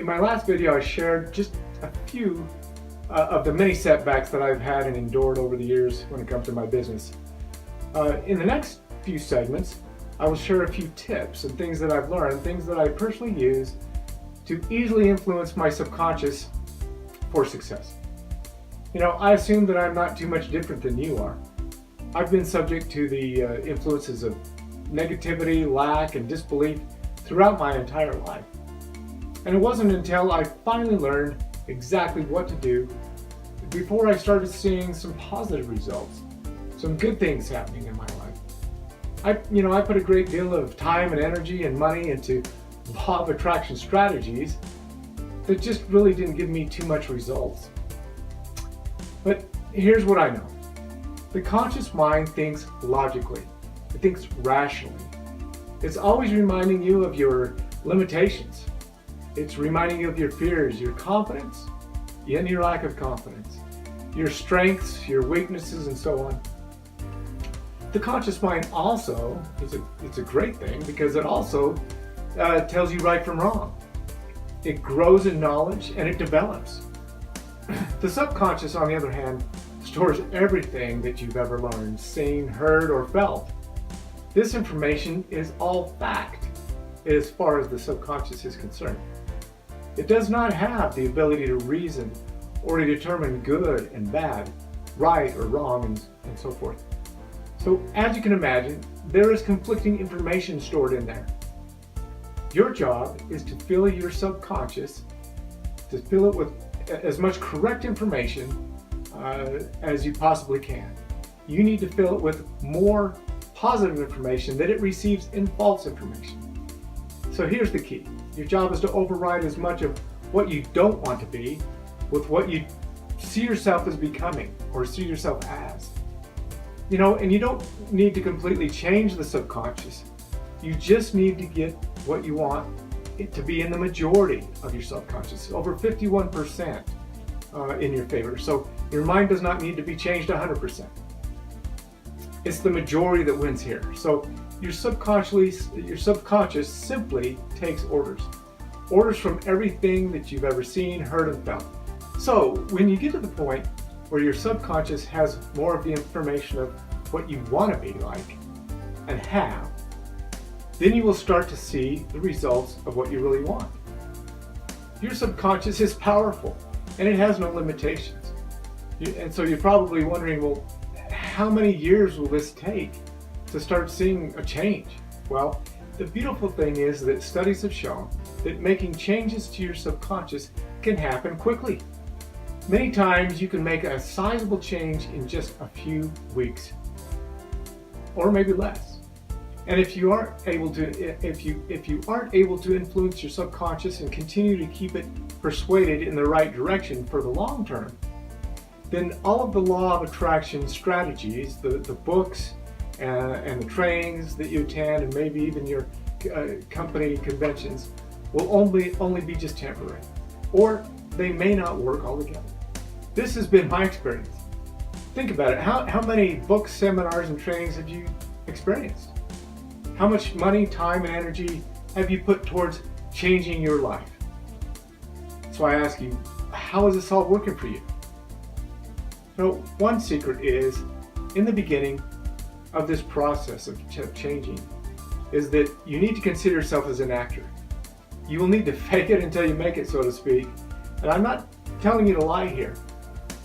In my last video, I shared just a few of the many setbacks that I've had and endured over the years when it comes to my business. In the next few segments, I will share a few tips and things that I've learned, things that I personally use to easily influence my subconscious for success. You know, I assume that I'm not too much different than you are. I've been subject to the influences of negativity, lack, and disbelief throughout my entire life. And it wasn't until I finally learned exactly what to do before I started seeing some positive results, some good things happening in my life. I put a great deal of time and energy and money into law of attraction strategies that just really didn't give me too much results. But here's what I know. The conscious mind thinks logically. It thinks rationally. It's always reminding you of your limitations. It's reminding you of your fears, your confidence, and your lack of confidence, your strengths, your weaknesses, and so on. The conscious mind also it's a great thing because it also tells you right from wrong. It grows in knowledge and it develops. The subconscious, on the other hand, stores everything that you've ever learned, seen, heard, or felt. This information is all fact as far as the subconscious is concerned. It does not have the ability to reason or to determine good and bad, right or wrong, and so forth. So as you can imagine, there is conflicting information stored in there. Your job is to fill your subconscious, to fill it with as much correct information as you possibly can. You need to fill it with more positive information that it receives in false information. So here's the key. Your job is to override as much of what you don't want to be with what you see yourself as becoming or see yourself as. And you don't need to completely change the subconscious. You just need to get what you want it to be in the majority of your subconscious, over 51% in your favor. So your mind does not need to be changed 100%. It's the majority that wins here. So your subconscious simply takes orders from everything that you've ever seen, heard, and felt. So when you get to the point where your subconscious has more of the information of what you want to be like and have, then you will start to see the results of what you really want. Your subconscious is powerful and it has no limitations. And so you're probably wondering, well, how many years will this take to start seeing a change? Well, the beautiful thing is that studies have shown that making changes to your subconscious can happen quickly. Many times you can make a sizable change in just a few weeks, or maybe less. And if you aren't able to influence your subconscious and continue to keep it persuaded in the right direction for the long term, then all of the law of attraction strategies, the books and the trainings that you attend, and maybe even your company conventions, will only be just temporary, or they may not work altogether. This has been my experience. Think about it. How many books, seminars, and trainings have you experienced? How much money, time, and energy have you put towards changing your life? So I ask you, how is this all working for you? One secret is, in the beginning of this process of changing, is that you need to consider yourself as an actor. You will need to fake it until you make it, so to speak. And I'm not telling you to lie here,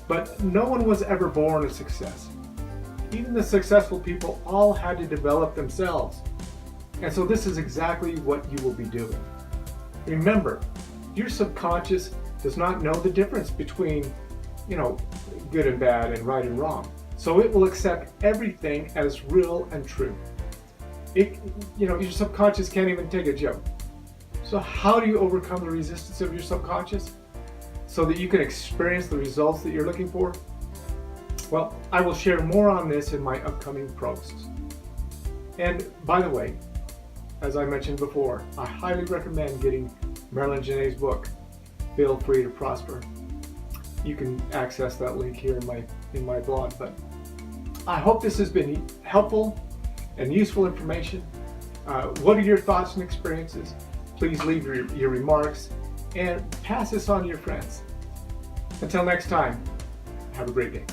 but no one was ever born a success. Even the successful people all had to develop themselves. And so this is exactly what you will be doing. Remember, your subconscious does not know the difference between, good and bad and right and wrong. So it will accept everything as real and true. Your subconscious can't even take a joke. So how do you overcome the resistance of your subconscious so that you can experience the results that you're looking for? Well, I will share more on this in my upcoming posts. And by the way, as I mentioned before, I highly recommend getting Marilyn Janae's book, Feel Free to Prosper. You can access that link here in my blog. But I hope this has been helpful and useful information. What are your thoughts and experiences? Please leave your remarks and pass this on to your friends. Until next time, have a great day.